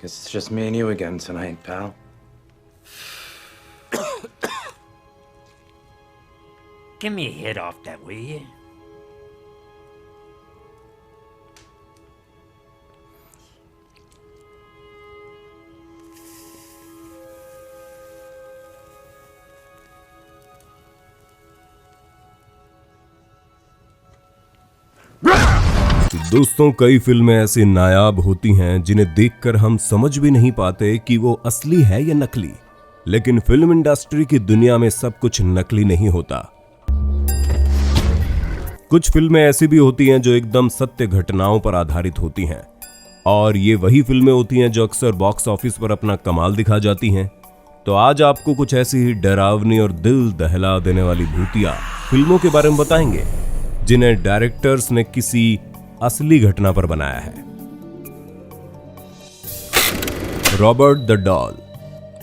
Guess it's just me and you again tonight, pal. Give me a hit off that, will you? दोस्तों, कई फिल्में ऐसी नायाब होती हैं जिन्हें देखकर हम समझ भी नहीं पाते कि वो असली है या नकली। लेकिन फिल्म इंडस्ट्री की दुनिया में सब कुछ नकली नहीं होता। कुछ फिल्में ऐसी भी होती हैं जो एकदम सत्य घटनाओं पर आधारित होती हैं, और ये वही फिल्में होती हैं जो अक्सर बॉक्स ऑफिस पर अपना कमाल दिखा जाती हैं। तो आज आपको कुछ ऐसी ही डरावनी और दिल दहला देने वाली भूतिया फिल्मों के बारे में बताएंगे जिन्हें डायरेक्टर्स ने किसी असली घटना पर बनाया है। Robert the doll.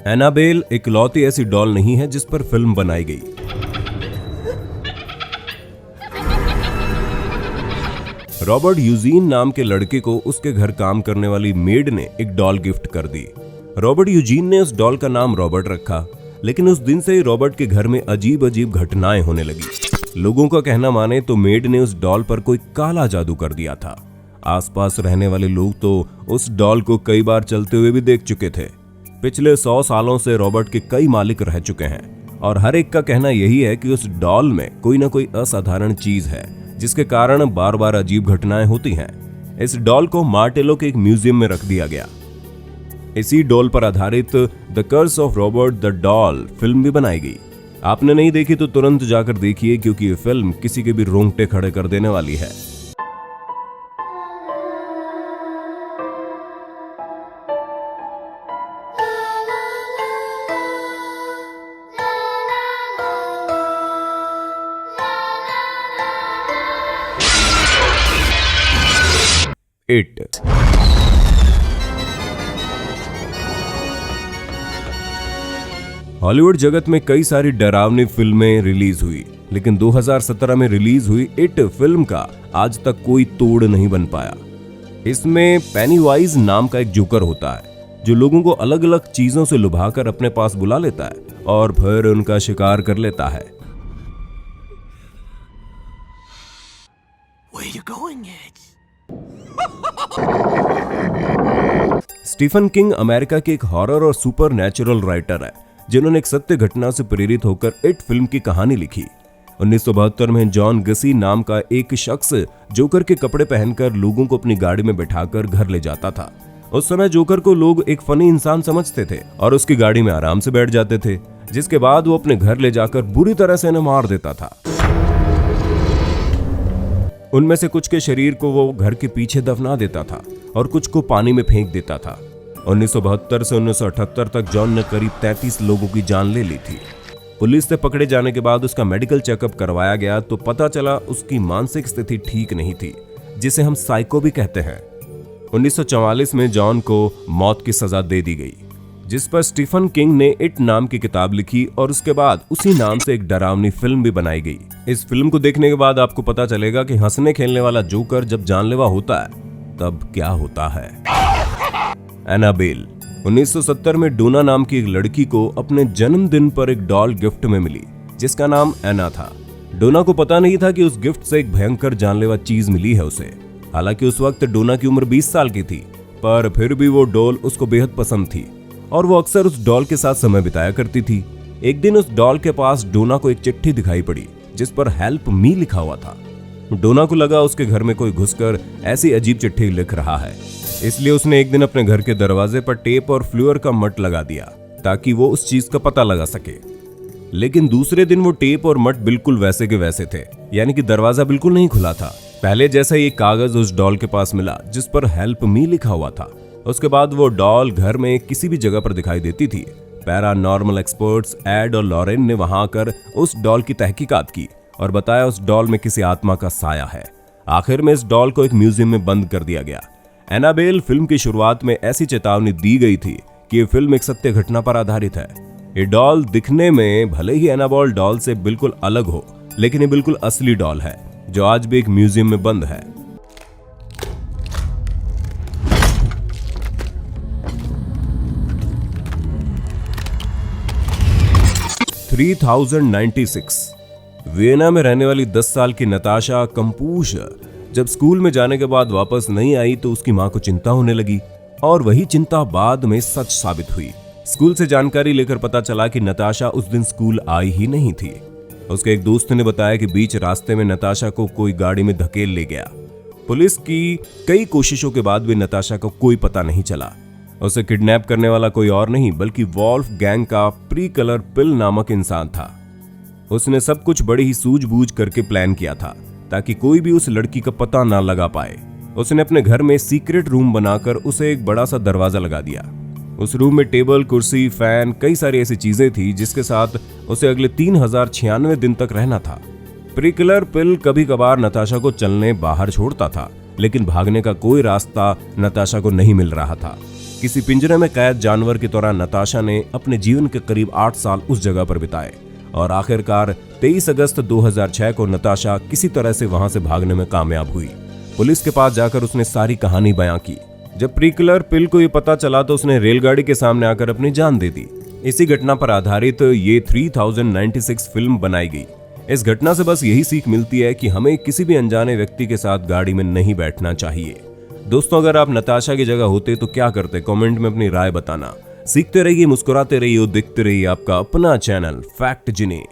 एनाबेल इकलौती ऐसी डॉल नहीं है जिस पर फिल्म बनाई गई। रॉबर्ट यूजीन नाम के लड़के को उसके घर काम करने वाली मेड ने एक डॉल गिफ्ट कर दी। रॉबर्ट यूजीन ने उस डॉल का नाम रॉबर्ट रखा, लेकिन उस दिन से ही रॉबर्ट के घर में अजीब अजीब घटनाएं होने लगी। लोगों का कहना माने तो मेड ने उस डॉल पर कोई काला जादू कर दिया था। आसपास रहने वाले लोग तो उस डॉल को कई बार चलते हुए भी देख चुके थे। पिछले 100 सालों से रॉबर्ट के कई मालिक रह चुके हैं और हर एक का कहना यही है कि उस डॉल में कोई ना कोई असाधारण चीज है जिसके कारण बार बार अजीब घटनाएं होती हैं। इस डॉल को मार्टेलो के एक म्यूजियम में रख दिया गया। इसी डॉल पर आधारित the curse of Robert the doll film भी बनाई गई। आपने नहीं देखी तो तुरंत जाकर देखिए, क्योंकि ये फिल्म किसी के भी रोंगटे खड़े कर देने वाली है। इट। हॉलीवुड जगत में कई सारी डरावनी फिल्में रिलीज हुई, लेकिन 2017 में रिलीज हुई इट फिल्म का आज तक कोई तोड़ नहीं बन पाया। इसमें पेनीवाइज नाम का एक जोकर होता है जो लोगों को अलग अलग चीजों से लुभाकर अपने पास बुला लेता है और फिर उनका शिकार कर लेता है। स्टीफन किंग अमेरिका के एक हॉरर और सुपर नेचुरल राइटर है जिन्होंने एक सत्य घटना से प्रेरित होकर इट फिल्म की कहानी लिखी। 1972 में जॉन गसी नाम का एक शख्स जोकर के कपड़े पहनकर लोगों को अपनी गाड़ी में बिठाकर घर ले जाता था। उस समय जोकर को लोग एक फनी इंसान समझते थे और उसकी गाड़ी में आराम से बैठ जाते थे, जिसके बाद वो अपने घर ले जाकर बुरी तरह से इन्हें मार देता था। उनमें से कुछ के शरीर को वो घर के पीछे दफना देता था और कुछ को पानी में फेंक देता था। 1972 से 1978 तक जॉन ने करीब 33 लोगों की जान ले ली थी। पुलिस से पकड़े जाने के बाद उसका मेडिकल चेकअप करवाया गया तो पता चला उसकी मानसिक स्थिति ठीक नहीं थी, जिसे हम साइको भी कहते हैं। 1944 में जॉन को मौत की सजा दे दी गई, जिस पर स्टीफन किंग ने इट नाम की किताब लिखी और उसके बाद उसी नाम से एक डरावनी फिल्म भी बनाई गई। इस फिल्म को देखने के बाद आपको पता चलेगा कि हंसने खेलने वाला जोकर जब जानलेवा होता है तब क्या होता है। एनाबेल। 1970 में डोना नाम की एक लड़की को अपने जन्मदिन पर एक डॉल गिफ्ट में मिली जिसका नाम एना था। डोना को पता नहीं था कि उस गिफ्ट से एक भयंकर जानलेवा चीज मिली है उसे। हालांकि उस वक्त डोना की उम्र 20 साल की थी, पर फिर भी वो डॉल उसको बेहद पसंद थी और वो अक्सर उस डॉल के साथ समय बिताया करती थी। एक दिन उस डॉल के पास डोना को एक चिट्ठी दिखाई पड़ी जिस पर हेल्प मी लिखा हुआ था। डोना को लगा उसके घर में कोई घुसकर ऐसी अजीब चिट्ठी लिख रहा है, इसलिए उसने एक दिन अपने घर के दरवाजे पर टेप और फ्लूअर का मट लगा दिया ताकि वो उस चीज का पता लगा सके। लेकिन दूसरे दिन वो टेप और मट बिल्कुल वैसे के वैसे थे, यानी कि दरवाजा बिल्कुल नहीं खुला था। पहले जैसा ही कागज उस डॉल के पास मिला जिस पर हेल्प मी लिखा हुआ था। उसके बाद वो डॉल घर में किसी भी जगह पर दिखाई देती थी। पैरानॉर्मल एक्सपर्ट्स एड और लॉरेन ने वहां आकर उस डॉल की तहकीकात की और बताया उस डॉल में किसी आत्मा का साया है। आखिर में इस डॉल को एक म्यूजियम में बंद कर दिया गया। एनाबेल फिल्म की शुरुआत में ऐसी चेतावनी दी गई थी कि ये फिल्म एक सत्य घटना पर आधारित है। ये डॉल दिखने में भले ही एनाबेल डॉल से बिल्कुल अलग हो, लेकिन ये बिल्कुल असली डॉल है जो आज भी एक म्यूजियम में बंद है। 3096 वियना में रहने वाली 10 साल की नताशा कंपूश जब स्कूल में जाने के बाद वापस नहीं आई तो उसकी मां को चिंता होने लगी और वही चिंता बाद में सच साबित हुई। स्कूल से जानकारी लेकर पता चला कि नताशा उस दिन स्कूल आई ही नहीं थी। उसके एक दोस्त ने बताया कि बीच रास्ते में नताशा को कोई गाड़ी में धकेल ले गया। पुलिस की कई कोशिशों के बाद भी नताशा को कोई पता नहीं चला। उसे किडनैप करने वाला कोई और नहीं बल्कि वॉल्फ गैंग का प्रीकलर पिल नामक इंसान था। उसने सब कुछ बड़ी ही सूझबूझ करके प्लान किया था ताकि कोई भी उस लड़की का पता ना लगा पाए। उसने अपने घर में सीक्रेट रूम बनाकर उसे एक बड़ा सा दरवाजा लगा दिया। उस रूम में टेबल, कुर्सी, फैन, कई सारी ऐसी चीजें थी जिसके साथ उसे अगले 3096 दिन तक रहना था। प्रीकलर पिल कभी कभार नताशा को चलने बाहर छोड़ता था, लेकिन भागने का कोई रास्ता नताशा को नहीं मिल रहा था। किसी पिंजरे में कैद जानवर की तरह नताशा ने अपने जीवन के करीब 8 साल उस जगह पर बिताए और आखिरकार 23 अगस्त 2006 को नताशा किसी तरह से वहां से भागने में कामयाब हुई। पुलिस के पास जाकर उसने सारी कहानी बयां की। जब प्रीकलर पिल को ये पता चला तो उसने रेलगाड़ी के सामने आकर अपनी जान दे दी। इसी घटना पर आधारित ये 3096 फिल्म बनाई गई। इस घटना से बस यही सीख मिलती है कि हमें किसी भी अनजाने व्यक्ति के साथ गाड़ी में नहीं बैठना चाहिए। दोस्तों, अगर आप नताशा की जगह होते तो क्या करते? कमेंट में अपनी राय बताना। सीखते रहिए, मुस्कुराते रहिए और देखते रहिए आपका अपना चैनल फैक्ट जिने।